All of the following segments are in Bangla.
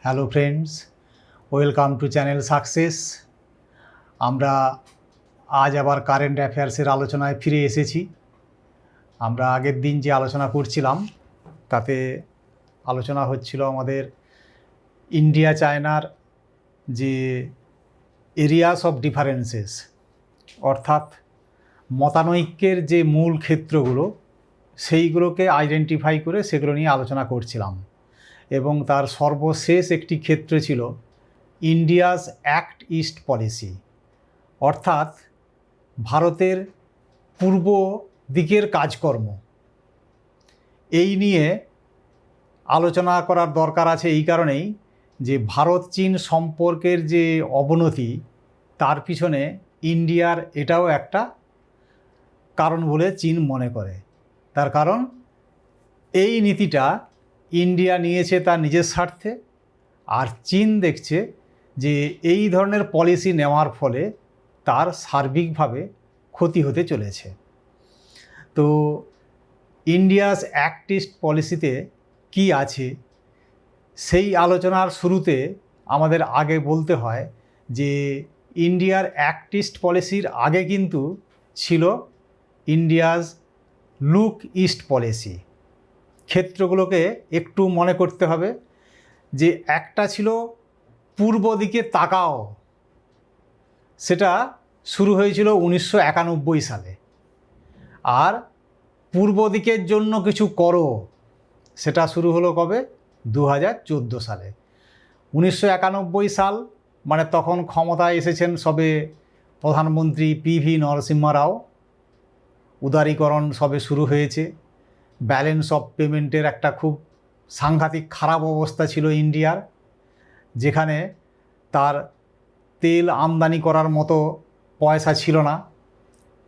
Hello friends, welcome to channel success. আমরা আজ আবার কারেন্ট অ্যাফেয়ার্সের আলোচনায় ফিরে এসেছি। আমরা আগের দিন যে আলোচনা করছিলাম তাতে আলোচনা হচ্ছিল আমাদের ইন্ডিয়া চায়নার যে এরিয়াস অফ ডিফারেন্সেস, অর্থাৎ মতানৈক্যের যে মূল ক্ষেত্রগুলো সেইগুলোকে আইডেন্টিফাই করে সেগুলো নিয়ে আলোচনা করছিলাম। এবং তার সর্বশেষ একটি ক্ষেত্র ছিল ইন্ডিয়াস অ্যাক্ট ইস্ট পলিসি, অর্থাৎ ভারতের পূর্ব দিকের কাজকর্ম। এই নিয়ে আলোচনা করার দরকার আছে এই কারণেই যে ভারত চীন সম্পর্কের যে অবনতি তার পিছনে ইন্ডিয়ার এটাও একটা কারণ বলে চীন মনে করে। তার কারণ এই নীতিটা ইন্ডিয়া নিয়েছে তার নিজের স্বার্থে, আর চীন দেখছে যে এই ধরনের পলিসি নেওয়ার ফলে তার সার্বিকভাবে ক্ষতি হতে চলেছে। তো ইন্ডিয়াস অ্যাক্ট ইস্ট পলিসিতে কি আছে সেই আলোচনার শুরুতে আমাদের আগে বলতে হয় যে ইন্ডিয়ার অ্যাক্ট ইস্ট পলিসির আগে কিন্তু ছিল ইন্ডিয়াস লুক ইস্ট পলিসি। ক্ষেত্রগুলোকে একটু মনে করতে হবে যে একটা ছিল পূর্ব দিকে তাকাও, সেটা শুরু হয়েছিল 1991 সালে। আর পূর্ব দিকের জন্য কিছু করো সেটা শুরু হলো কবে? 2014 সালে। 1991 সাল মানে তখন ক্ষমতায় এসেছেন সবে প্রধানমন্ত্রী পিভি নরসিম্হা রাও। উদারীকরণ সবে শুরু হয়েছে। ব্যালেন্স অফ পেমেন্টের একটা খুব সাংঘাতিক খারাপ অবস্থা ছিল ইন্ডিয়ার, যেখানে তার তেল আমদানি করার মতো পয়সা ছিল না।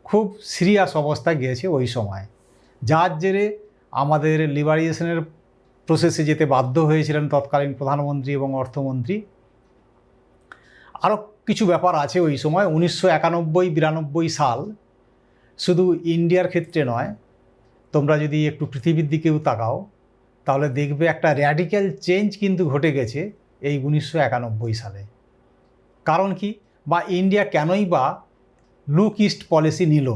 খুব সিরিয়াস অবস্থা গিয়েছে ওই সময়, যার জেরে আমাদের লিবারেশনের প্রসেসে যেতে বাধ্য হয়েছিলেন তৎকালীন প্রধানমন্ত্রী এবং অর্থমন্ত্রী। আরও কিছু ব্যাপার আছে ওই সময়। 1991-92 সাল শুধু ইন্ডিয়ার ক্ষেত্রে নয়, তোমরা যদি একটু পৃথিবীর দিকেও তাকাও তাহলে দেখবে একটা র্যাডিক্যাল চেঞ্জ কিন্তু ঘটে গেছে এই 1991 সালে। কারণ কি, বা ইন্ডিয়া কেনই বা লুক ইস্ট পলিসি নিল,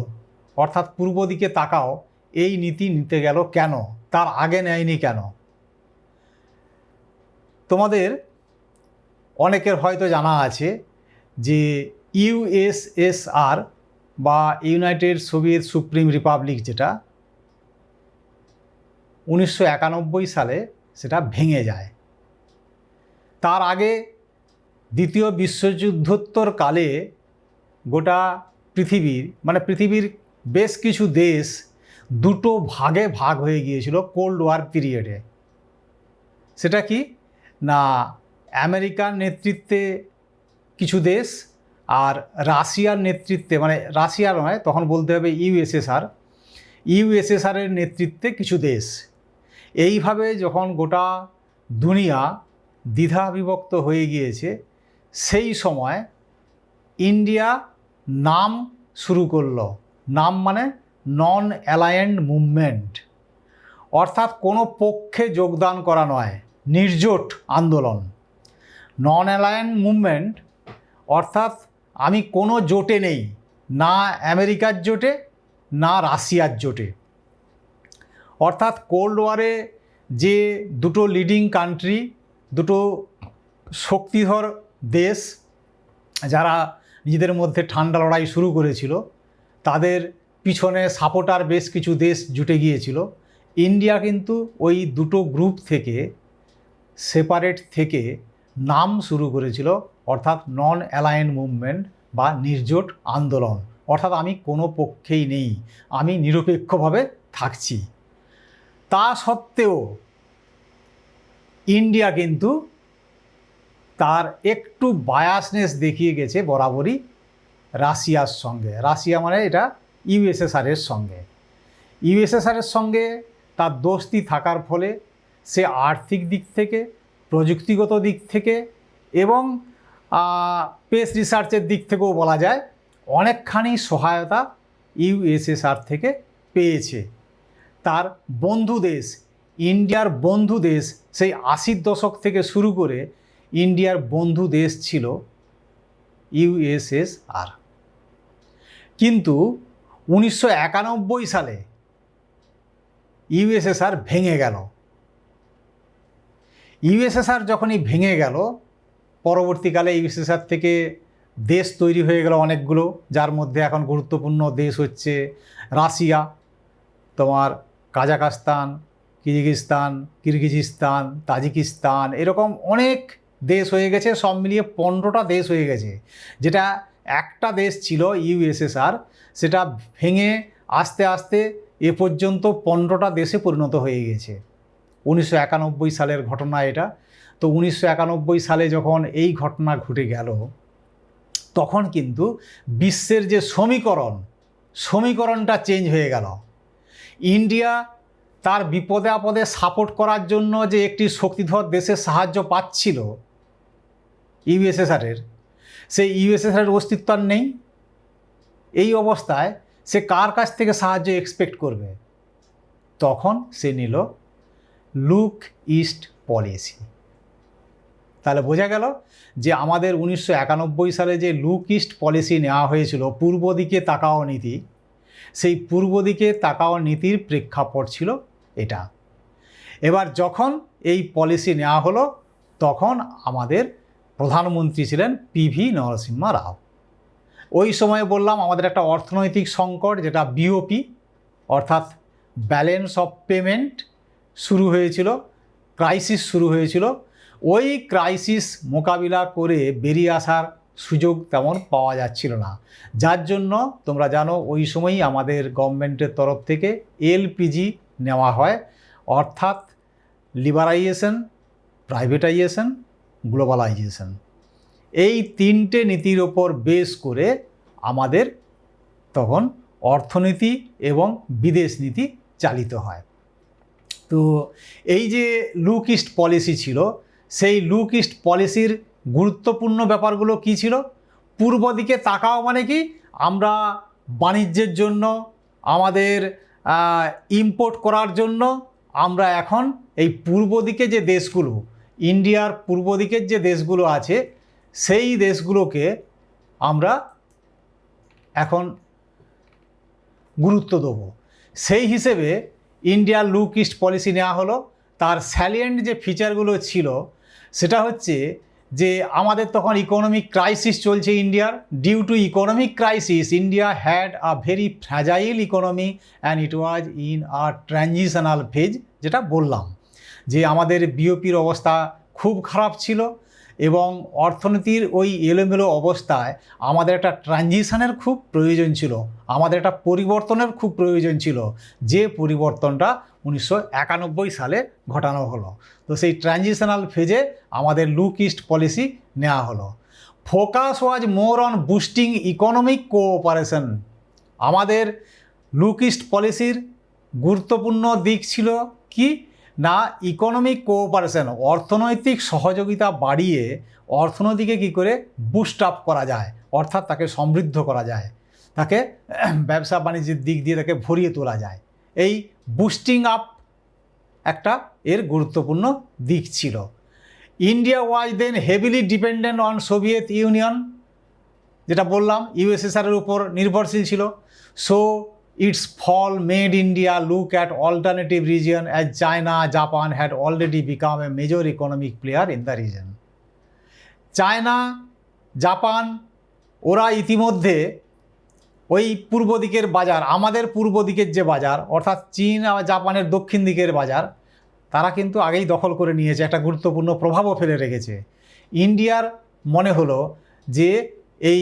অর্থাৎ পূর্ব দিকে তাকাও এই নীতি নিতে গেল কেন, তার আগে নেয়নি কেন? তোমাদের অনেকের হয়তো জানা আছে যে ইউএসএসআর বা ইউনাইটেড সোভিয়েত সুপ্রিম রিপাবলিক, যেটা 1991 সালে সেটা ভেঙে যায়। তার আগে দ্বিতীয় বিশ্বযুদ্ধোত্তর কালে গোটা পৃথিবীর মানে পৃথিবীর বেশ কিছু দেশ দুটো ভাগে ভাগ হয়ে গিয়েছিল কোল্ড ওয়ার পিরিয়ডে। সেটা কি না, আমেরিকার নেতৃত্বে কিছু দেশ আর রাশিয়ার নেতৃত্বে, মানে রাশিয়া নয় তখন বলতে হবে ইউএসএসআরের নেতৃত্বে কিছু দেশ। এইভাবে যখন গোটা দুনিয়া দ্বিধাবিভক্ত হয়ে গিয়েছে সেই সময় ইন্ডিয়া নাম শুরু করলো। নাম মানে নন অ্যালায়েন্ড মুভমেন্ট, অর্থাৎ কোনো পক্ষে যোগদান করা নয়, নির্জোট আন্দোলন। নন অ্যালায়েন্ড মুভমেন্ট অর্থাৎ আমি কোনো জোটে নেই, না আমেরিকার জোটে না রাশিয়ার জোটে। অর্থাৎ কোল্ড ওয়ারে যে দুটো লিডিং কান্ট্রি, দুটো শক্তিধর দেশ যারা নিজেদের মধ্যে ঠান্ডা লড়াই শুরু করেছিল, তাদের পিছনে সাপোর্টার বেশ কিছু দেশ জুটে গিয়েছিল। ইন্ডিয়া কিন্তু ওই দুটো গ্রুপ থেকে সেপারেট থেকে নাম শুরু করেছিল, অর্থাৎ নন অ্যালায়েন্ড মুভমেন্ট বা নির্জোট আন্দোলন। অর্থাৎ আমি কোনো পক্ষেই নেই, আমি নিরপেক্ষভাবে থাকছি। তা সত্ত্বেও ইন্ডিয়া কিন্তু তার একটু বায়াসনেস দেখিয়ে গেছে বরাবরই রাশিয়ার সঙ্গে। রাশিয়া মানে এটা ইউএসএসআরের সঙ্গে। ইউএসএসআরের সঙ্গে তার দোস্তি থাকার ফলে সে আর্থিক দিক থেকে, প্রযুক্তিগত দিক থেকে এবং স্পেস রিসার্চের দিক থেকেও বলা যায় অনেকখানি সহায়তা ইউএসএসআর থেকে পেয়েছে। তার বন্ধু দেশ, ইন্ডিয়ার বন্ধু দেশ সেই 80-র দশক থেকে শুরু করে ইন্ডিয়ার বন্ধু দেশ ছিল ইউএসএসআর। কিন্তু 1991 সালে ইউএসএসআর ভেঙে গেল। ইউএসএসআর যখনই ভেঙে গেল, পরবর্তীকালে ইউএসএসআর থেকে দেশ তৈরি হয়ে গেল অনেকগুলো, যার মধ্যে এখন গুরুত্বপূর্ণ দেশ হচ্ছে রাশিয়া, তোমার কাজাখস্তান, কিরগিজিস্তান, তাজিকিস্তান, এরকম অনেক দেশ হয়ে গেছে। সব মিলিয়ে 15টা দেশ হয়ে গেছে। যেটা একটা দেশ ছিল ইউএসএসআর, সেটা ভেঙে আস্তে আস্তে এ পর্যন্ত 15টা দেশে পরিণত হয়ে গেছে। 1991 সালের ঘটনা এটা। তো 1991 সালে যখন এই ঘটনা ঘটে গেল, তখন কিন্তু বিশ্বের যে সমীকরণটা চেঞ্জ হয়ে গেল। ইন্ডিয়া তার বিপদে আপদে সাপোর্ট করার জন্য যে একটি শক্তিধর দেশের সাহায্য পাচ্ছিল ইউএসএসআরের, সেই ইউএসএসআরের অস্তিত্ব আর নেই। এই অবস্থায় সে কার কাছ থেকে সাহায্য এক্সপেক্ট করবে? তখন সে নিল লুক ইস্ট পলিসি। তাহলে বোঝা গেল যে আমাদের 1991 সালে যে লুক ইস্ট পলিসি নেওয়া হয়েছিল, পূর্ব দিকে তাকাও নীতি, সেই পূর্ব দিকে তাকাও নীতির প্রেক্ষাপট ছিল এটা। এবার যখন এই পলিসি নেওয়া হলো, তখন আমাদের প্রধানমন্ত্রী ছিলেন পিভি নরসিম্হা রাও। ওই সময়ে বললাম আমাদের একটা অর্থনৈতিক সংকট, যেটা বিওপি অর্থাৎ ব্যালেন্স অফ পেমেন্ট শুরু হয়েছিল, ক্রাইসিস শুরু হয়েছিল। ওই ক্রাইসিস মোকাবিলা করে বেরিয়ে আসার সুযোগ তেমন পাওয়া যাচ্ছিল না, যার জন্য তোমরা জানো ওই সময়ই আমাদের গভর্নমেন্টের তরফ থেকে এলপিজি নেওয়া হয়, অর্থাৎ লিবারাইজেশন, প্রাইভেটাইজেশন, গ্লোবালাইজেশন। এই তিনটে নীতির ওপর বেস করে আমাদের তখন অর্থনীতি এবং বিদেশ নীতি চালিত হয়। তো এই যে লুক ইস্ট পলিসি ছিল, সেই লুক ইস্ট পলিসির গুরুত্বপূর্ণ ব্যাপারগুলো কী ছিল? পূর্ব দিকে তাকাও মানে কি, আমরা বাণিজ্যের জন্য, আমাদের ইম্পোর্ট করার জন্য আমরা এখন এই পূর্ব দিকে যে দেশগুলো, ইন্ডিয়ার পূর্ব দিকের যে দেশগুলো আছে, সেই দেশগুলোকে আমরা এখন গুরুত্ব দেবো। সেই হিসেবে ইন্ডিয়ার লুক ইস্ট পলিসি নেওয়া হলো। তার স্যালিয়েন্ট যে ফিচারগুলো ছিল সেটা হচ্ছে যে আমাদের তখন ইকোনমিক ক্রাইসিস চলছে ইন্ডিয়ার। Due to economic crisis India had a very fragile economy and it was in a transitional phase. যেটা বললাম যে আমাদের বিওপির অবস্থা খুব খারাপ ছিল এবং অর্থনীতির ওই এলোমেলো অবস্থায় আমাদের একটা ট্রানজিশনের খুব প্রয়োজন ছিল, আমাদের একটা পরিবর্তনের খুব প্রয়োজন ছিল, যে পরিবর্তনটা 1991 সালে ঘটানো হলো। তো সেই ট্রানজিশনাল ফেজে আমাদের লুক ইস্ট পলিসি নেওয়া হলো। Focus was more on boosting economic cooperation. আমাদের লুক ইস্ট পলিসির গুরুত্বপূর্ণ দিক ছিল কি না, ইকোনমিক কোঅপারেশন, অর্থনৈতিক সহযোগিতা বাড়িয়ে অর্থনীতিকে কী করে বুস্ট আপ করা যায়, অর্থাৎ তাকে সমৃদ্ধ করা যায়, তাকে ব্যবসা বাণিজ্যের দিক দিয়ে তাকে ভরিয়ে তোলা যায়। এই বুস্টিং আপ একটা এর গুরুত্বপূর্ণ দিক ছিল। India was then heavily dependent on Soviet Union, যেটা বললাম ইউএসএসআরের উপর নির্ভরশীল ছিল। So its fall made India look at alternative region as China, Japan had already become a major economic player in the region. China, Japan ওরা ইতিমধ্যে ওই পূর্ব দিকের বাজার, আমাদের পূর্ব দিকের যে বাজার অর্থাৎ চীন আর জাপানের দক্ষিণ দিকের বাজার, তারা কিন্তু আগেই দখল করে নিয়েছে, একটা গুরুত্বপূর্ণ প্রভাবও ফেলে রেখেছে। ইন্ডিয়ার মনে হলো যে এই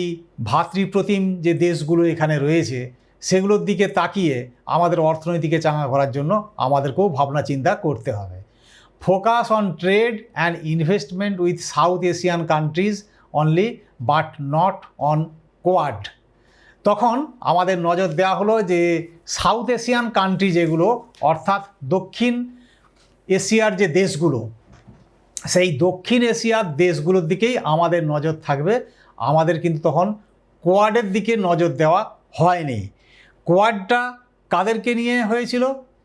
ভাতৃপ্রতিম যে দেশগুলো এখানে রয়েছে সেগুলোর দিকে তাকিয়ে আমাদের অর্থনীতিকে চাঙা করার জন্য আমাদেরকেও ভাবনা চিন্তা করতে হবে। Focus on trade and investment with south Asian countries only but not on quad. তখন আমাদের নজর দেওয়া হলো যে সাউথ এশিয়ান কান্ট্রি যেগুলো অর্থাৎ দক্ষিণ এশিয়ার যে দেশগুলো, সেই দক্ষিণ এশিয়ার দেশগুলোর দিকেই আমাদের নজর থাকবে। আমাদের কিন্তু তখন কোয়াডের দিকে নজর দেওয়া হয়নি। কোয়াডটা কাদেরকে নিয়ে হয়েছিল?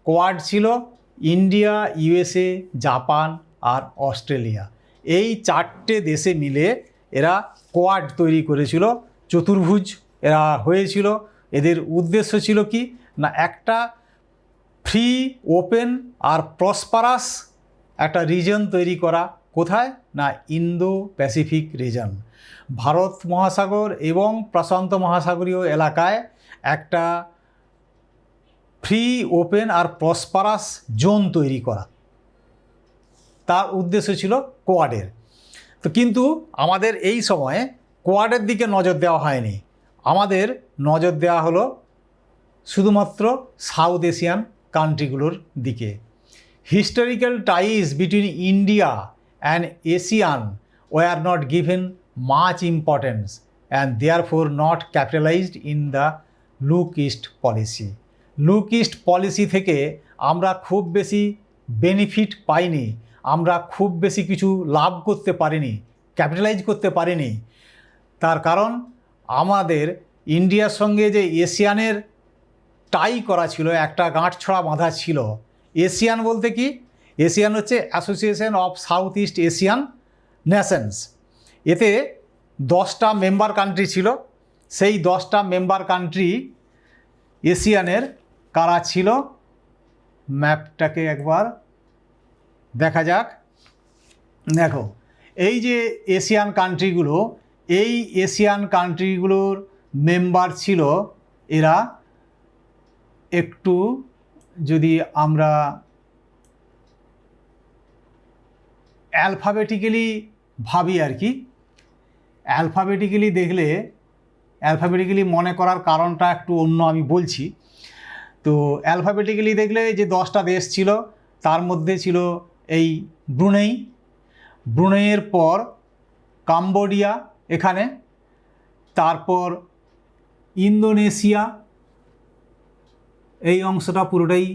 কোয়াড ছিল ইন্ডিয়া, ইউএসএ, জাপান আর অস্ট্রেলিয়া, এই 4টে দেশে মিলে এরা কোয়াড তৈরি করেছিল, চতুর্ভুজ এরা হয়েছিল। এদের উদ্দেশ্য ছিল কি না, একটা ফ্রি, ওপেন আর প্রসপারাস একটা রিজন তৈরি করা। কোথায় না, ইন্দো প্যাসিফিক রিজন, ভারত মহাসাগর এবং প্রশান্ত মহাসাগরীয় এলাকায় একটা ফ্রি, ওপেন আর প্রসপারাস জোন তৈরি করা, তার উদ্দেশ্য ছিল কোয়াডের। তো কিন্তু আমাদের এই সময়ে কোয়াডের দিকে নজর দেওয়া হয়নি, আমাদের নজর দেওয়া হলো শুধুমাত্র সাউথ এশিয়ান কান্ট্রিগুলোর দিকে। Historical ties between India and Asian were not given much importance and therefore not capitalised in the look east policy. Look east policy থেকে আমরা খুব বেশি বেনিফিট পাইনি, আমরা খুব বেশি কিছু লাভ করতে পারিনি, ক্যাপিটালাইজ করতে পারিনি। তার কারণ আমাদের ইন্ডিয়ার সঙ্গে যে এশিয়ানের টাই করা ছিল, একটা গাঁটছড়া বাঁধা ছিল। এশিয়ান বলতে কি, এশিয়ান হচ্ছে association of south east Asian Nations. এতে 10টা মেম্বার কান্ট্রি ছিল। সেই 10টা মেম্বার কান্ট্রি এশিয়ানের কারা ছিল, ম্যাপটাকে একবার দেখা যাক। দেখো, এই যে এশিয়ান কান্ট্রিগুলো, এই এশিয়ান কান্ট্রিগুলোর মেম্বার ছিল এরা, একটু যদি আমরা অ্যালফাবেটিক্যালি ভাবি আর কি, অ্যালফাবেটিক্যালি দেখলে, অ্যালফাবেটিক্যালি মনে করার কারণটা একটু অন্য আমি বলছি। তো অ্যালফাবেটিক্যালি দেখলে যে 10টা দেশ ছিল, তার মধ্যে ছিল এই ব্রুনেই, ব্রুনেইয়ের পর কাম্বোডিয়া এখানে, তারপর ইন্দোনেশিয়া, এই অংশটা পুরোটাই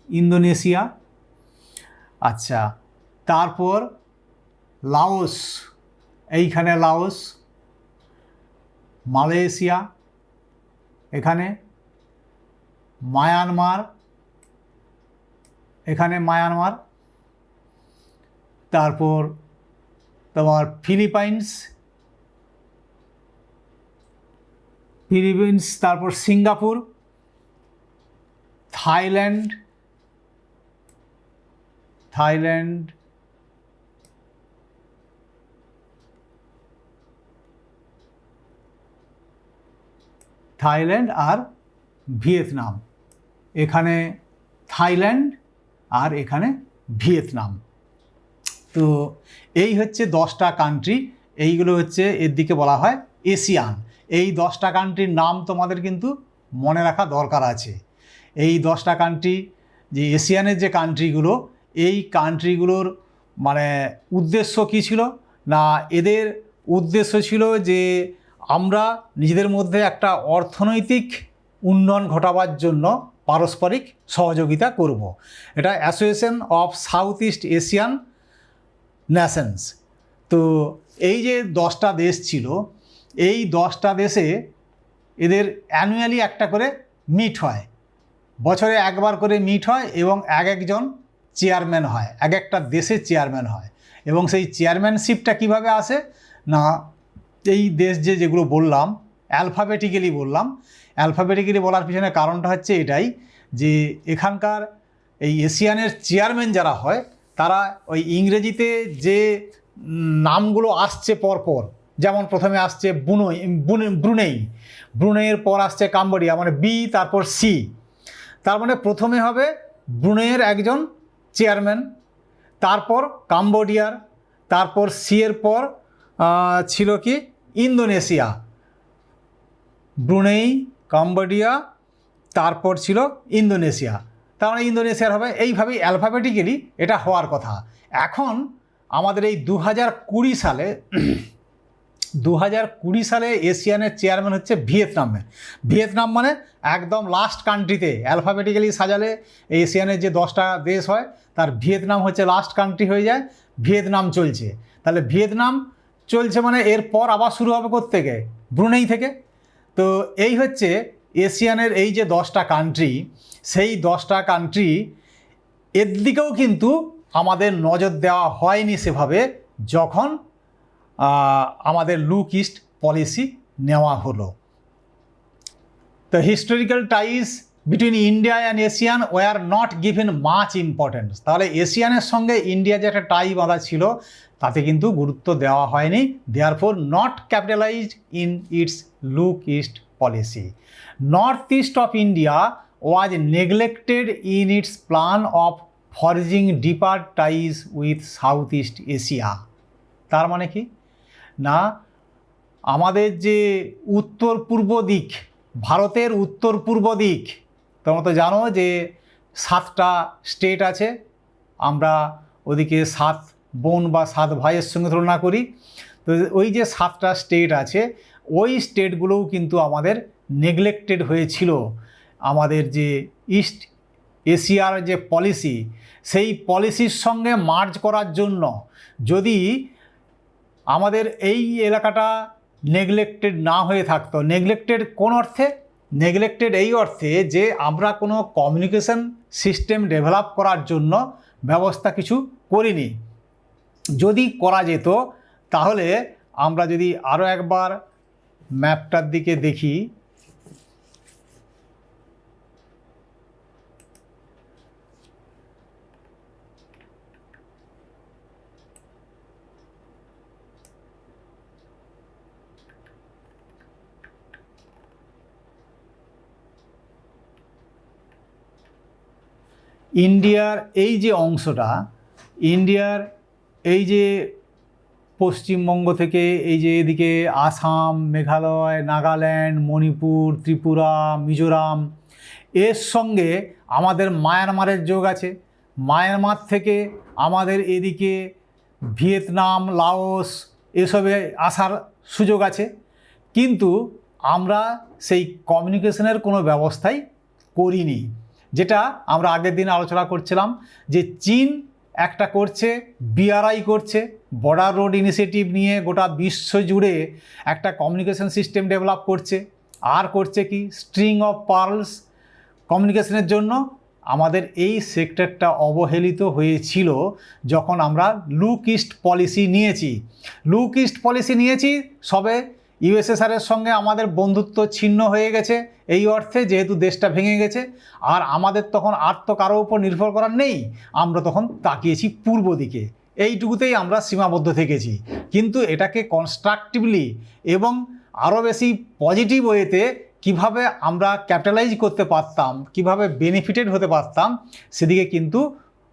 ইন্দোনেশিয়া। আচ্ছা, তারপর লাওস, এইখানে লাওস, মালয়েশিয়া এখানে, মায়ানমার এখানে, মায়ানমার, তারপর তোমার ফিলিপাইন্স, তারপর সিঙ্গাপুর, থাইল্যান্ড, আর ভিয়েতনাম। এখানে থাইল্যান্ড আর এখানে ভিয়েতনাম। তো এই হচ্ছে 10টা কান্ট্রি, এইগুলো হচ্ছে এর দিকে বলা হয় এশিয়ান। এই 10টা কান্ট্রির নাম তোমাদের কিন্তু মনে রাখা দরকার আছে। এই 10টা কান্ট্রি যে এশিয়ানের যে কান্ট্রিগুলো, এই কান্ট্রিগুলোর মানে উদ্দেশ্য কী ছিল না, এদের উদ্দেশ্য ছিল যে আমরা নিজেদের মধ্যে একটা অর্থনৈতিক উন্নয়ন ঘটাবার জন্য পারস্পরিক সহযোগিতা করব। এটা association of south east Asian Nations. তো এই যে 10টা দেশ ছিল, এই 10টা দেশে এদের অ্যানুয়ালি একটা করে মিট হয়, বছরে একবার করে মিট হয় এবং একজন চেয়ারম্যান হয়, একটা দেশের চেয়ারম্যান হয়। এবং সেই চেয়ারম্যানশিপটা কিভাবে আসে না, এই দেশ যেগুলো বললাম অ্যালফাবেটিক্যালি বললাম, অ্যালফাবেটিক্যালি বলার পিছনে কারণটা হচ্ছে এটাই যে এখানকার এই এশিয়ানের চেয়ারম্যান যারা হয়, তারা ওই ইংরেজিতে যে নামগুলো আসছে পরপর, যেমন প্রথমে আসছে ব্রুনেই, ব্রুনেইয়ের পর আসছে কাম্বোডিয়া, মানে বি তারপর সি, তার মানে প্রথমে হবে ব্রুনেইয়ের একজন চেয়ারম্যান, তারপর কাম্বোডিয়ার, তারপর সি এর পর ছিল কি ইন্দোনেশিয়া, ব্রুনেই, কাম্বোডিয়া, তারপর ছিল ইন্দোনেশিয়া, তার মানে ইন্দোনেশিয়ার হবে। এইভাবেই অ্যালফাবেটিক্যালি এটা হওয়ার কথা। এখন আমাদের এই 2020 সালে 2020 সালে এশিয়ানের চেয়ারম্যান হচ্ছে ভিয়েতনাম মানে একদম লাস্ট কান্ট্রিতে, অ্যালফাবেটিক্যালি সাজালে এশিয়ানের যে 10টা দেশ হয় তার ভিয়েতনাম হচ্ছে লাস্ট কান্ট্রি হয়ে যায়, ভিয়েতনাম চলছে। তাহলে ভিয়েতনাম চলছে মানে এরপর আবার শুরু হবে কোত্থেকে, ব্রুনেই থেকে। তো এই হচ্ছে এশিয়ানের এই যে 10টা কান্ট্রি, সেই 10টা কান্ট্রি এর দিকেও কিন্তু আমাদের নজর দেওয়া হয়নি সেভাবে, যখন আমাদের লুক ইস্ট পলিসি নেওয়া হলো। The historical ties between India and ASEAN were not given much importance. তাহলে এশিয়ানের সঙ্গে ইন্ডিয়া যে একটা টাই বাঁধা ছিল তাতে কিন্তু গুরুত্ব দেওয়া হয়নি, therefore not capitalized in its look east policy. Northeast of India was neglected in its plan of forging deeper ties with Southeast Asia. তার মানে কি না, আমাদের যে উত্তর পূর্ব দিক, ভারতের উত্তর পূর্ব দিক, তোমরা তো জানো যে 7টা স্টেট আছে, আমরা ওদিকে 7 বোন বা 7 ভাইয়ের সঙ্গে তুলনা করি। তো ওই যে 7টা স্টেট আছে, ওই স্টেটগুলোও কিন্তু আমাদের নেগলেক্টেড হয়েছিল। আমাদের যে ইস্ট এশিয়ার যে পলিসি, সেই পলিসির সঙ্গে মার্জ করার জন্য যদি আমাদের এই এলাকাটা নেগলেক্টেড না হয়ে থাকতো, নেগলেক্টেড কোন অর্থে? নেগলেক্টেড এই অর্থে যে আমরা কোনো কমিউনিকেশন সিস্টেম ডেভেলপ করার জন্য ব্যবস্থা কিছু করিনি। যদি করা যেত তাহলে আমরা যদি আরও একবার ম্যাপটার দিকে দেখি, ইন্ডিয়ার এই যে অংশটা, ইন্ডিয়ার এই যে পশ্চিমবঙ্গ থেকে এই যে এদিকে আসাম, মেঘালয়, নাগাল্যান্ড, মণিপুর, ত্রিপুরা, মিজোরাম, এর সঙ্গে আমাদের মায়ানমারের যোগ আছে। মায়ানমার থেকে আমাদের এদিকে ভিয়েতনাম, লাওস এসবে আসার সুযোগ আছে, কিন্তু আমরা সেই কমিউনিকেশনের কোনো ব্যবস্থাই করিনি। যেটা আমরা আগের দিন আলোচনা করছিলাম যে চীন একটা করছে, বিআরআই করছে, বর্ডার রোড ইনিশিয়েটিভ নিয়ে গোটা বিশ্ব জুড়ে একটা কমিউনিকেশন সিস্টেম ডেভেলপ করছে। আর করছে কি, স্ট্রিং অফ পার্লস কমিউনিকেশনের জন্য। আমাদের এই সেক্টরটা অবহেলিত হয়েছিল যখন আমরা লুক ইস্ট পলিসি নিয়েছি। লুক ইস্ট পলিসি নিয়েছি সবে ইউএসএসআরের সঙ্গে আমাদের বন্ধুত্ব ছিন্ন হয়ে গেছে এই অর্থে, যেহেতু দেশটা ভেঙে গেছে আর আমাদের তখন আর তো কারো উপর নির্ভর করার নেই, আমরা তখন তাকিয়েছি পূর্ব দিকে। এইটুকুতেই আমরা সীমাবদ্ধ থেকেছি। কিন্তু এটাকে কনস্ট্রাকটিভলি এবং আরও বেশি পজিটিভ ওয়েতে কিভাবে আমরা ক্যাপিটালাইজ করতে পারতাম, কিভাবে বেনিফিটেড হতে পারতাম, সেদিকে কিন্তু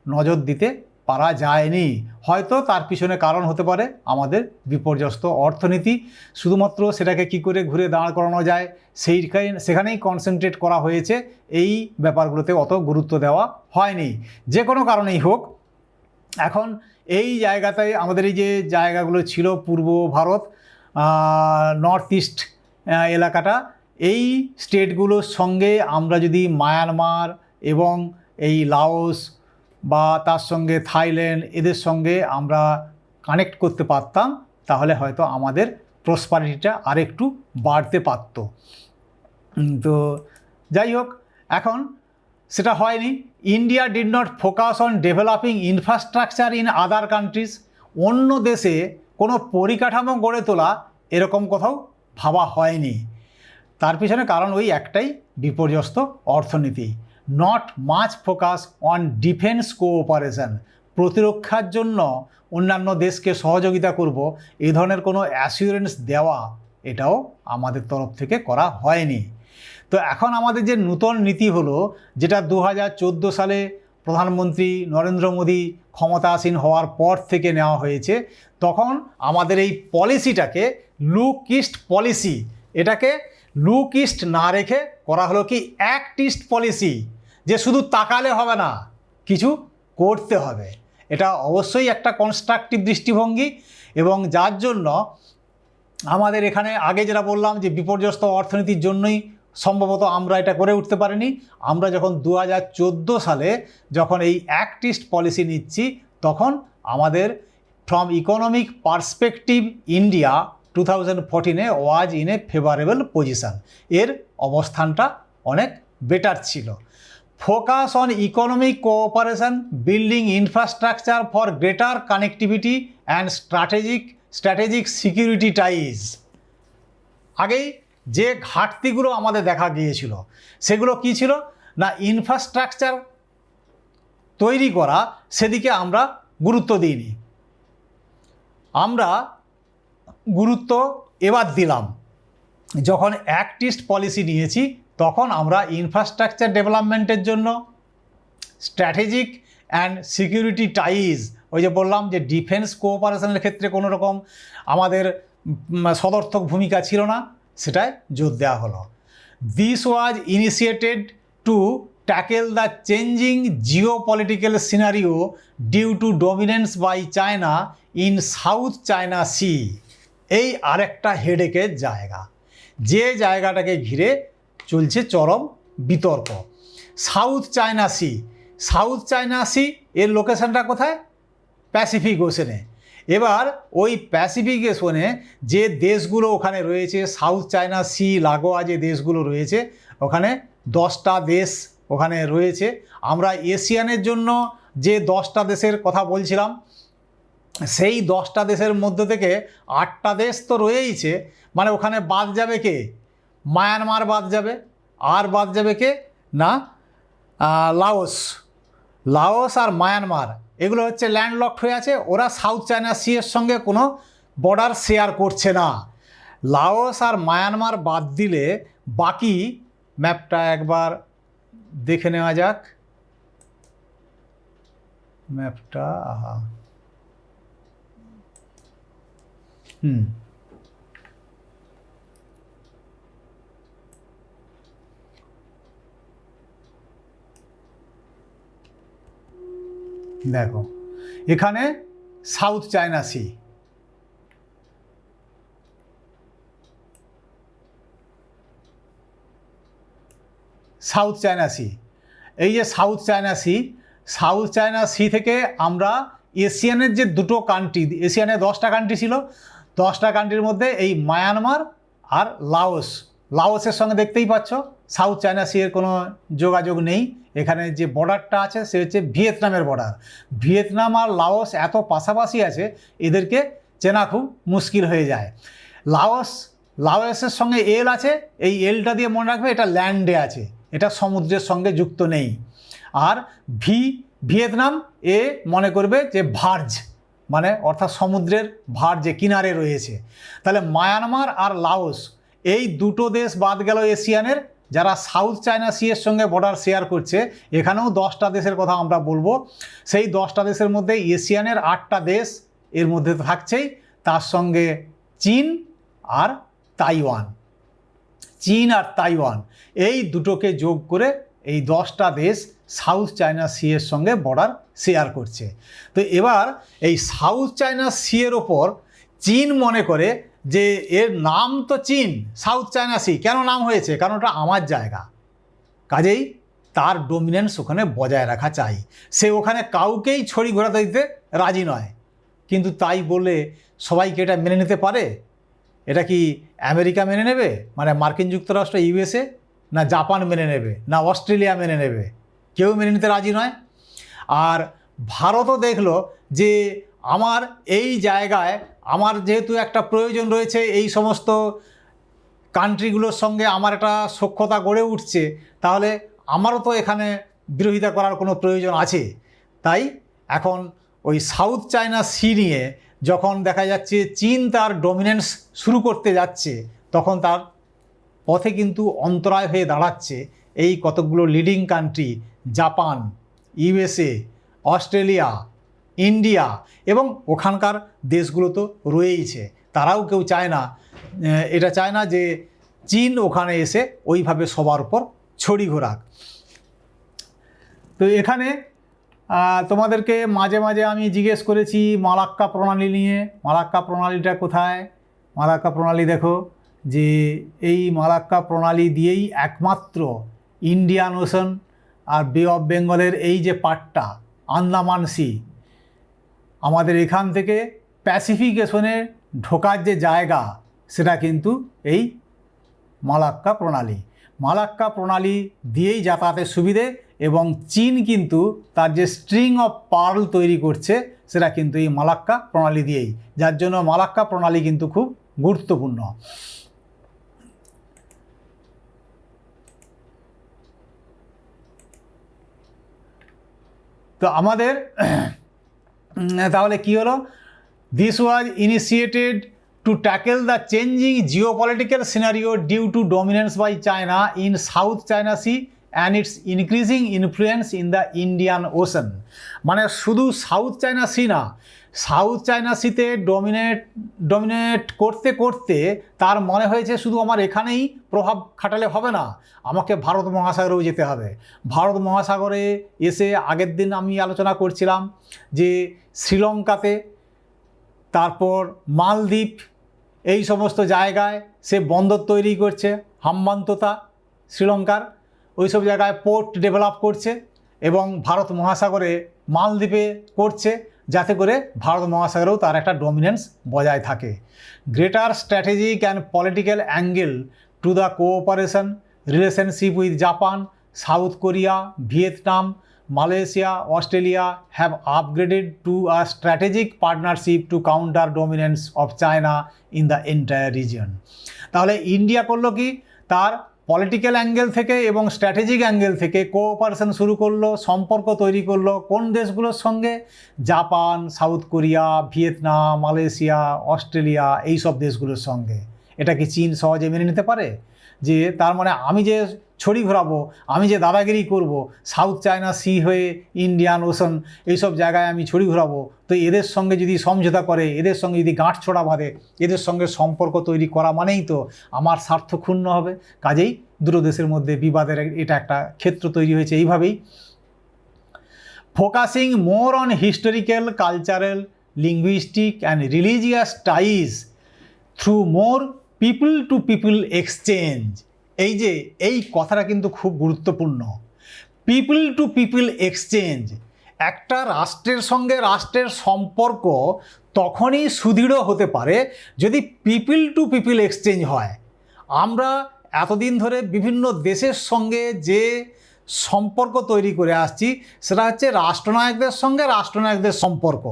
নজর দিতে পারা যায়নি। হয়তো তার পিছনে কারণ হতে পারে আমাদের বিপর্যস্ত অর্থনীতি। শুধুমাত্র সেটাকে কি করে ঘুরে দাঁড় করানো যায় সেখানেই কনসেন্ট্রেট করা হয়েছে, এই ব্যাপারগুলোতে অত গুরুত্ব দেওয়া হয়নি। যে কোনো কারণেই হোক, এখন এই জায়গাতে আমাদের এই যে জায়গাগুলো ছিল পূর্ব ভারত, নর্থ ইস্ট এলাকাটা, এই স্টেটগুলোর সঙ্গে আমরা যদি মায়ানমার এবং এই লাওস বা তার সঙ্গে থাইল্যান্ড এদের সঙ্গে আমরা কানেক্ট করতে পারতাম, তাহলে হয়তো আমাদের প্রসপারিটিটা আরেকটু বাড়তে পারত। তো যাই হোক, এখন সেটা হয়নি। India did not focus on developing infrastructure in other countries. অন্য দেশে কোনো পরিকাঠামো গড়ে তোলা এরকম কোথাও ভাবা হয়নি। তার পিছনে কারণ ওই একটাই, বিপর্যস্ত অর্থনীতি। Not much focus on defence cooperation. প্রতিরক্ষার জন্য অন্যান্য দেশকে সহযোগিতা করব, এই ধরনের কোনো অ্যাসিওরেন্স দেওয়া এটাও আমাদের তরফ থেকে করা হয়নি। তো এখন আমাদের যে নূতন নীতি হলো, যেটা 2014 সালে প্রধানমন্ত্রী নরেন্দ্র মোদী ক্ষমতাসীন হওয়ার পর থেকে নেওয়া হয়েছে, তখন আমাদের এই পলিসিটাকে লুক ইস্ট পলিসি, এটাকে লুক ইস্ট না রেখে করা হলো কি অ্যাক্ট ইস্ট পলিসি, যে শুধু তাকালে হবে না, কিছু করতে হবে। এটা অবশ্যই একটা কনস্ট্রাকটিভ দৃষ্টিভঙ্গি, এবং যার জন্য আমাদের এখানে আগে যেটা বললাম যে বিপর্যস্ত অর্থনীতির জন্যই সম্ভবত আমরা এটা করে উঠতে পারিনি। আমরা যখন 2014 সালে যখন এই অ্যাক্ট ইস্ট পলিসি নিচ্ছি, তখন আমাদের ফ্রম ইকোনমিক পার্সপেক্টিভ ইন্ডিয়া 2014-এ was in a favourable position. এর অবস্থানটা অনেক বেটার ছিল। Focus on economic cooperation, building infrastructure for greater connectivity and strategic security ties. আগেই যে ঘাটতিগুলো আমাদের দেখা গিয়েছিল সেগুলো কি ছিল না, ইনফ্রাস্ট্রাকচার তৈরি করা, সেদিকে আমরা গুরুত্ব দিইনি। আমরা গুরুত্ব এবার দিলাম যখন অ্যাক্ট ইস্ট পলিসি নিয়েছি, তখন আমরা ইনফ্রাস্ট্রাকচার ডেভেলপমেন্টের জন্য স্ট্র্যাটেজিক অ্যান্ড সিকিউরিটি টাইজ, ওই যে বললাম যে ডিফেন্স কোঅপারেশনের ক্ষেত্রে কোনো রকম আমাদের সদর্থক ভূমিকা ছিল না, সেটায় জোর দেওয়া হলো। This was initiated to tackle the changing geopolitical scenario due to dominance by China in South China Sea. এই আরেকটা হেডেকের জায়গা, যে জায়গাটাকে ঘিরে চলছে চরম বিতর্ক। South China Sea, South China Sea এর লোকেশনটা কোথায়? প্যাসিফিক ওশেনে। এবার ওই প্যাসিফিক ওশেনে যে দেশগুলো ওখানে রয়েছে, সাউথ চায়না সি লাগোয়া যে দেশগুলো রয়েছে, ওখানে 10টা দেশ ওখানে রয়েছে। আমরা এশিয়ানের জন্য যে 10টা দেশের কথা বলছিলাম, সেই 10টা দেশের মধ্যে থেকে 8টা দেশ তো রয়েইছে, মানে ওখানে বাদ যাবে কে? মায়ানমার বাদ যাবে। আর বাদ যাবে কে না, লাওস। লাওস আর মায়ানমার এগুলো হচ্ছে ল্যান্ডলকড হয়ে আছে, ওরা সাউথ চায়না সি এর সঙ্গে কোনো বর্ডার শেয়ার করছে না। লাওস আর মায়ানমার বাদ দিলে বাকি ম্যাপটা একবার দেখে নেওয়া যাক। ম্যাপটা দেখো এখানে South China Sea, South China Sea, এই যে South China Sea, South China Sea থেকে আমরা এশিয়ানের যে দুটো কান্ট্রি, এশিয়ানে 10টা কান্ট্রি ছিল, 10টা কান্ট্রির মধ্যে এই মায়ানমার আর লাওস, লাওসের সঙ্গে দেখতেই পাচ্ছ সাউথ চায়না সি এর কোনো যোগাযোগ নেই। এখানে যে বর্ডারটা আছে সে হচ্ছে ভিয়েতনামের বর্ডার। ভিয়েতনাম আর লাওস এত পাশাপাশি আছে, এদেরকে চেনা খুব মুশকিল হয়ে যায়। লাওসের সঙ্গে এল আছে, এই এলটা দিয়ে মনে রাখবে এটা ল্যান্ডে আছে, এটা সমুদ্রের সঙ্গে যুক্ত নেই। আর ভিয়েতনাম এ মনে করবে যে ভার্জ, মানে অর্থাৎ সমুদ্রের ভার্জে কিনারে রয়েছে। তাহলে মায়ানমার আর লাওস এই দুটো দেশ বাদ গেল এশিয়ানের, যারা সাউথ চায়না সি এর সঙ্গে বর্ডার শেয়ার করছে। এখানেও 10টা দেশের কথা আমরা বলবো। সেই 10টা দেশের মধ্যে এশিয়ানের 8টা দেশ এর মধ্যে থাকছেই, তার সঙ্গে চীন আর তাইওয়ান। চীন আর তাইওয়ান এই দুটোকে যোগ করে এই 10টা দেশ সাউথ চায়না সি এর সঙ্গে বর্ডার শেয়ার করছে। তো এবার এই সাউথ চায়না সি এর ওপর চীন মনে করে যে এর নাম তো চীন, সাউথ চায়না সি কেন নাম হয়েছে? কারণ ওটা আমার জায়গা, কাজেই তার ডমিনেন্স ওখানে বজায় রাখা চাই। সে ওখানে কাউকেই ছড়ি ঘোরাতে দিতে রাজি নয়। কিন্তু তাই বলে সবাইকে এটা মেনে নিতে পারে? এটা কি আমেরিকা মেনে নেবে, মানে মার্কিন যুক্তরাষ্ট্র ইউএসএ, না জাপান মেনে নেবে, না অস্ট্রেলিয়া মেনে নেবে? কেউ মেনে নিতে রাজি নয়। আর ভারতও দেখলো যে আমার এই জায়গায় আমার যেহেতু একটা প্রয়োজন রয়েছে, এই সমস্ত কান্ট্রিগুলোর সঙ্গে আমার একটা সখ্যতা গড়ে উঠছে, তাহলে আমারও তো এখানে বিরোধিতা করার কোনো প্রয়োজন আছে। তাই এখন ওই সাউথ চায়না সি নিয়ে যখন দেখা যাচ্ছে চীন তার ডমিনেন্স শুরু করতে যাচ্ছে, তখন তার পথে কিন্তু অন্তরায় হয়ে দাঁড়াচ্ছে এই কতগুলো leading country, Japan, USA, Australia, India, এবং ওখানকার দেশগুলো তো রয়েইছে। তারাও কেউ চায় না, এটা চায় না যে চীন ওখানে এসে ওইভাবে সবার উপর ছড়ি ঘোরাক। তো এখানে তোমাদেরকে মাঝে মাঝে আমি জিজ্ঞেস করেছি মালাক্কা প্রণালী নিয়ে। মালাক্কা প্রণালীটা কোথায়? মালাক্কা প্রণালী দেখো যে এই মালাক্কা প্রণালী দিয়েই একমাত্র ইন্ডিয়ান ওশান আর বে অফ বেঙ্গলের এই যে পার্টটা আন্দামান সি, আমাদের এখান থেকে প্যাসিফিক ওশানে ঢোকার যে জায়গা, সেটা কিন্তু এই মালাক্কা প্রণালী। মালাক্কা প্রণালী দিয়েই যাতায়াতের সুবিধে এবং চীন কিন্তু তার যে স্ট্রিং অফ পার্ল তৈরি করছে সেটা কিন্তু এই মালাক্কা প্রণালী দিয়েই, যার জন্য মালাক্কা প্রণালী কিন্তু খুব গুরুত্বপূর্ণ। তো আমাদের তাহলে কি হলো, this was initiated to tackle the changing geopolitical scenario due to dominance by China in South China Sea and its increasing influence in the Indian Ocean। মানে শুধু সাউথ চায়না সি না, সাউথ চায়না সিতে ডমিনেট করতে করতে তার মনে হয়েছে শুধু আমার এখানেই প্রভাব খাটালে হবে না, আমাকে ভারত মহাসাগরেও যেতে হবে। ভারত মহাসাগরে এসে আগের দিন আমি আলোচনা করছিলাম যে শ্রীলঙ্কাতে, তারপর মালদ্বীপ, এই সমস্ত জায়গায় সে বন্দর তৈরি করছে, হাম্বান্তোতা শ্রীলঙ্কার ওইসব জায়গায় পোর্ট ডেভেলপ করছে এবং ভারত মহাসাগরে মালদ্বীপে করছে, যাতে করে ভারত মহাসাগরেও তার একটা ডমিনেন্স বজায় থাকে। Greater strategic and political angle to the cooperation relationship with Japan, south Korea, Vietnam, Malaysia, Australia have upgraded to a strategic partnership to counter dominance of China in the entire region। তাহলে ইন্ডিয়া করলো কি, তার পলিটিক্যাল অ্যাঙ্গেল থেকে এবং স্ট্র্যাটেজিক অ্যাঙ্গেল থেকে কোঅপারেশন শুরু করলো, সম্পর্ক তৈরি করলো কোন দেশগুলোর সঙ্গে, Japan, south Korea, Vietnam, Malaysia, Australia, এই সব দেশগুলোর সঙ্গে। এটা কি চীন সহজে মেনে নিতে পারে? যে তার মানে আমি যে ছড়ি ঘোরাবো, আমি যে দাদাগিরি করব, সাউথ চায়না সি হয়ে ইন্ডিয়ান ওশান এইসব জায়গায় আমি ছড়ি ঘোরাবো, তো এদের সঙ্গে যদি সমঝোতা করে, এদের সঙ্গে যদি গাঁটছড়া বাঁধে, এদের সঙ্গে সম্পর্ক তৈরি করা মানেই তো আমার স্বার্থ ক্ষুণ্ণ হবে। কাজেই দুটো দেশের মধ্যে বিবাদের এটা একটা ক্ষেত্র তৈরি হয়েছে এইভাবেই। Focusing more on historical, cultural, linguistic and religious ties through more people to people exchange. এই যে এই কথাটা কিন্তু খুব গুরুত্বপূর্ণ, পিপল টু পিপল এক্সচেঞ্জ। একটা রাষ্ট্রের সঙ্গে রাষ্ট্রের সম্পর্ক তখনই সুদৃঢ় হতে পারে যদি পিপল টু পিপল এক্সচেঞ্জ হয়। আমরা এতদিন ধরে বিভিন্ন দেশের সঙ্গে যে সম্পর্ক তৈরি করে আসছি সেটা হচ্ছে রাষ্ট্রনায়কদের সঙ্গে রাষ্ট্রনায়কদের সম্পর্ক,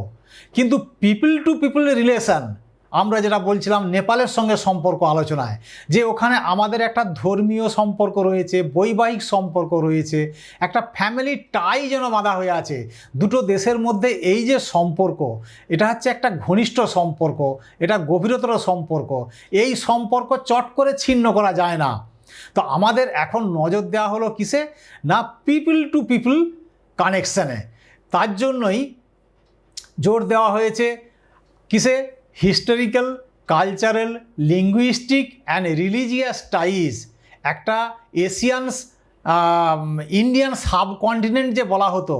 কিন্তু পিপল টু পিপল রিলেশন আমরা যেটা বলছিলাম নেপালের সঙ্গে সম্পর্ক আলোচনায়, যে ওখানে আমাদের একটা ধর্মীয় সম্পর্ক রয়েছে, বৈবাহিক সম্পর্ক রয়েছে, একটা ফ্যামিলি টাই যেন বাঁধা হয়ে আছে দুটো দেশের মধ্যে। এই যে সম্পর্ক, এটা হচ্ছে একটা ঘনিষ্ঠ সম্পর্ক, এটা গভীরতর সম্পর্ক। এই সম্পর্ক চট করে ছিন্ন করা যায় না। তো আমাদের এখন নজর দেওয়া হলো কিসে না, পিপল টু পিপল কানেকশানে। তার জন্যই জোর দেওয়া হয়েছে কিসে, historical, cultural, linguistic and religious ties. একটা এশিয়ানস ইন্ডিয়ান সাবকন্টিনেন্ট যে বলা হতো,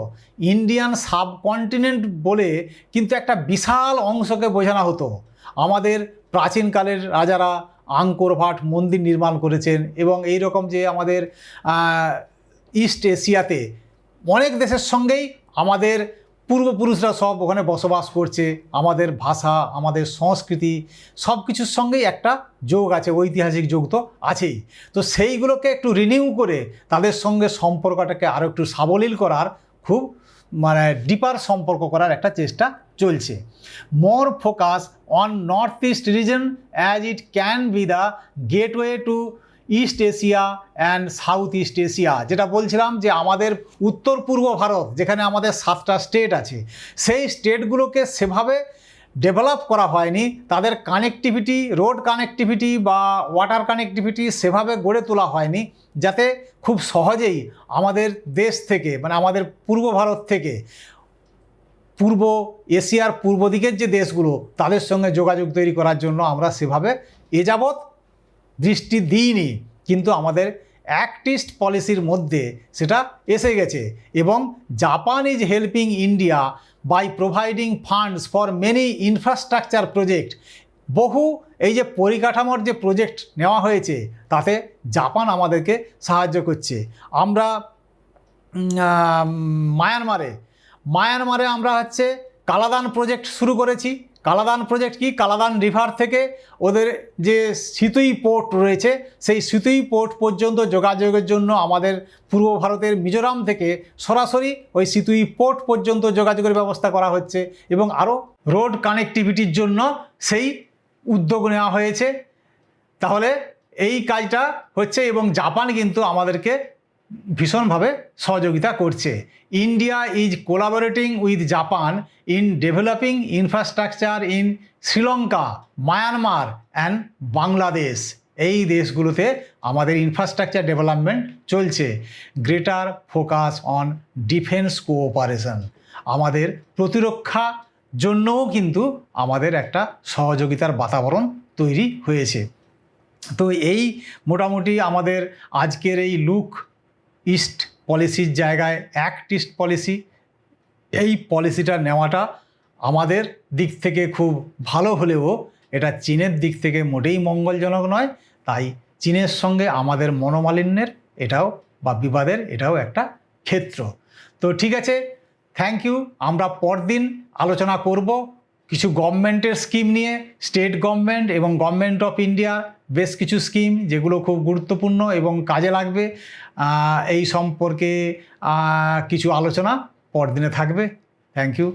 ইন্ডিয়ান সাবকন্টিনেন্ট বলে কিন্তু একটা বিশাল অংশকে বোঝানো হতো। আমাদের প্রাচীনকালের রাজারা আঙ্কোর ভাট মন্দির নির্মাণ করেছেন এবং এই রকম যে আমাদের ইস্ট এশিয়াতে অনেক দেশের সঙ্গেই আমাদের পূর্বপুরুষরা সব ওখানে বসবাস করছে। আমাদের ভাষা, আমাদের সংস্কৃতি সব কিছুর সঙ্গেই একটা যোগ আছে, ঐতিহাসিক যোগ তো আছেই। তো সেইগুলোকে একটু রিনিউ করে তাদের সঙ্গে সম্পর্কটাকে আরও একটু সাবলীল করার, খুব মানে ডিপার সম্পর্ক করার একটা চেষ্টা চলছে। মোর focus on north east reason as it can be the gateway to east Asia and south east Asia. যেটা বলছিলাম যে আমাদের উত্তর পূর্ব ভারত যেখানে আমাদের 7টা স্টেট আছে, সেই স্টেটগুলোকে সেভাবে ডেভেলপ করা হয়নি, তাদের কানেক্টিভিটি, রোড কানেক্টিভিটি বা ওয়াটার কানেক্টিভিটি সেভাবে গড়ে তোলা হয়নি, যাতে খুব সহজেই আমাদের দেশ থেকে মানে আমাদের পূর্ব ভারত থেকে পূর্ব এশিয়ার পূর্ব দিকের যে দেশগুলো তাদের সঙ্গে যোগাযোগ তৈরি করার জন্য আমরা সেভাবে যাবৎ দৃষ্টি দিইনি। কিন্তু আমাদের অ্যাক্ট ইস্ট পলিসির মধ্যে সেটা এসে গেছে এবং Japan is helping India by providing funds for many infrastructure project. বহু এই যে পরিকাঠামোর যে প্রজেক্ট নেওয়া হয়েছে তাতে জাপান আমাদেরকে সাহায্য করছে। আমরা মায়ানমারে আমরা হচ্ছে কালাদান প্রজেক্ট শুরু করেছি, কালাদান প্রজেক্ট কি? কালাদান রিভার থেকে ওদের যে সিতুই পোর্ট রয়েছে সেই সিতুই পোর্ট পর্যন্ত যোগাযোগের জন্য আমাদের পূর্ব ভারতের মিজোরাম থেকে সরাসরি ওই সিতুই পোর্ট পর্যন্ত যোগাযোগের ব্যবস্থা করা হচ্ছে এবং আরও রোড কানেক্টিভিটির জন্য সেই উদ্যোগ নেওয়া হয়েছে। তাহলে এই কাজটা হচ্ছে এবং জাপান কিন্তু আমাদেরকে ভীষণভাবে সহযোগিতা করছে। India is collaborating with Japan in developing infrastructure in Sri Lanka, Myanmar and Bangladesh. এই দেশগুলোতে আমাদের ইনফ্রাস্ট্রাকচার ডেভেলপমেন্ট চলছে। Greater focus on defence cooperation, আমাদের প্রতিরক্ষা জন্যও কিন্তু আমাদের একটা সহযোগিতার বাতাবরণ তৈরি হয়েছে। তো এই মোটামুটি আমাদের আজকের এই লুক ইস্ট পলিসির জায়গায় অ্যাক্ট ইস্ট পলিসি, এই পলিসিটা নেওয়াটা আমাদের দিক থেকে খুব ভালো হলেও এটা চীনের দিক থেকে মোটেই মঙ্গলজনক নয়। তাই চীনের সঙ্গে আমাদের মনোমালিন্যের এটাও বা বিবাদের এটাও একটা ক্ষেত্র। তো ঠিক আছে, থ্যাংক ইউ। আমরা পরদিন আলোচনা করব কিছু গভর্নমেন্টের স্কিম নিয়ে, স্টেট গভর্নমেন্ট এবং গভর্নমেন্ট অফ ইন্ডিয়া বেশ কিছু স্কিম যেগুলো খুব গুরুত্বপূর্ণ এবং কাজে লাগবে। এই সম্পর্কে কিছু আলোচনা পরদিনে থাকবে। Thank you.